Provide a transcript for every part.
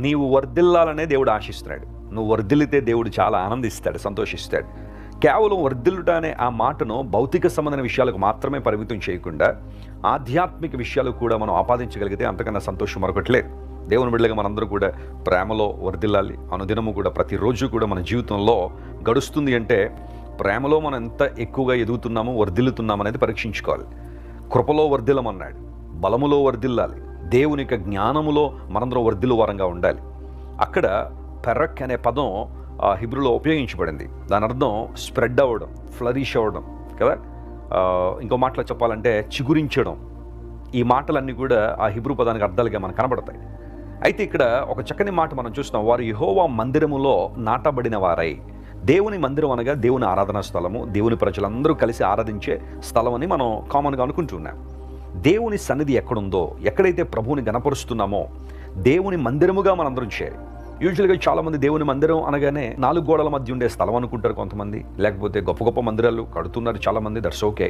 నీవు వర్ధిల్లాలనే దేవుడు ఆశిస్తున్నాడు. నువ్వు వర్ధిల్లితే దేవుడు చాలా ఆనందిస్తాడు, సంతోషిస్తాడు. కేవలం వర్ధిల్లుట అనే ఆ మాటను భౌతిక సంబంధమైన విషయాలకు మాత్రమే పరిమితం చేయకుండా ఆధ్యాత్మిక విషయాలు కూడా మనం ఆపాదించగలిగితే అంతకన్నా సంతోషం మరొకట్లేదు. దేవుని బిడ్డలుగా మనందరూ కూడా ప్రేమలో వర్ధిల్లాలి. అనుదినము కూడా ప్రతిరోజు కూడా మన జీవితంలో గడుస్తుంది అంటే ప్రేమలో మనం ఎంత ఎక్కువగా ఎదుగుతున్నామో వర్ధిల్లుతున్నాము అనేది పరీక్షించుకోవాలి. కృపలో వర్ధిల్లమన్నాడు, బలములో వర్ధిల్లాలి, దేవుని యొక్క జ్ఞానములో మనందరం వర్ధిల్లు వారంగా ఉండాలి. అక్కడ పెరక్ అనే పదం హిబ్రూలో ఉపయోగించబడింది. దాని అర్థం స్ప్రెడ్ అవ్వడం, ఫ్లరిష్ అవ్వడం కదా. ఇంకో మాటలో చెప్పాలంటే చిగురించడం. ఈ మాటలన్నీ కూడా ఆ హిబ్రూ పదానికి అర్థాలుగా మనకు కనబడతాయి. అయితే ఇక్కడ ఒక చక్కని మాట మనం చూస్తాం, వారు యెహోవా మందిరములో నాటబడిన వారై. దేవుని మందిరం అనగా దేవుని ఆరాధనా స్థలము, దేవుని ప్రజలందరూ కలిసి ఆరాధించే స్థలం అని మనం కామన్గా అనుకుంటున్నాం. దేవుని సన్నిధి ఎక్కడుందో, ఎక్కడైతే ప్రభువుని గణపరుస్తున్నామో దేవుని మందిరముగా మనందరం చేయాలి. యూజువల్గా చాలామంది దేవుని మందిరం అనగానే 4 గోడల మధ్య ఉండే స్థలం అనుకుంటారు కొంతమంది, లేకపోతే గొప్ప గొప్ప మందిరాలు కడుతున్నారు చాలామంది, దట్స్ ఓకే.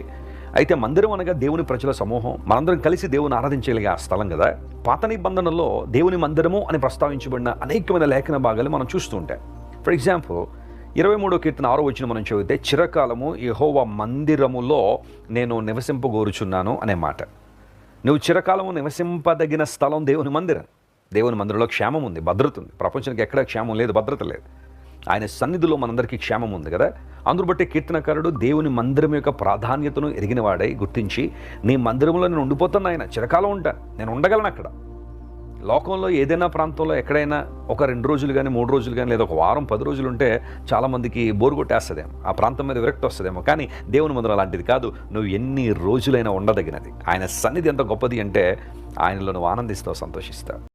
అయితే మందిరం అనగా దేవుని ప్రజల సమూహం, మనందరం కలిసి దేవుని ఆరాధించగలిగే ఆ స్థలం కదా. పాత నిబంధనలో దేవుని మందిరము అని ప్రస్తావించబడిన అనేకమైన లేఖన భాగాలు మనం చూస్తూ ఉంటాం. ఫర్ ఎగ్జాంపుల్ 23వ కీర్తన 6వ వచనం మనం చదివితే, చిరకాలము యెహోవా మందిరములో నేను నివసింపగోరుచున్నాను అనే మాట. నువ్వు చిరకాలము నివసింపదగిన స్థలం దేవుని మందిరం. దేవుని మందిరంలో క్షేమం ఉంది, భద్రత ఉంది. ప్రపంచానికి ఎక్కడ క్షేమం లేదు, భద్రత లేదు. ఆయన సన్నిధిలో మనందరికీ క్షేమం ఉంది కదా. అందును బట్టి కీర్తనకారుడు దేవుని మందిరం యొక్క ప్రాధాన్యతను ఎరిగినవాడై గుర్తించి, నీ మందిరంలో నేను ఉండిపోతాను, ఆయన చిరకాలం ఉంటాను, నేను ఉండగలను అక్కడ. లోకంలో ఏదైనా ప్రాంతంలో ఎక్కడైనా ఒక 2 రోజులు కానీ 3 రోజులు కానీ లేదా ఒక వారం 10 రోజులు ఉంటే చాలామందికి బోరు కొట్టేస్తుందేమో, ఆ ప్రాంతం మీద విరక్తి వస్తుందేమో. కానీ దేవుని మందిరం అలాంటిది కాదు. నువ్వు ఎన్ని రోజులైనా ఉండదగినది. ఆయన సన్నిధి ఎంత గొప్పది అంటే ఆయనలో నువ్వు ఆనందిస్తావు, సంతోషిస్తావు.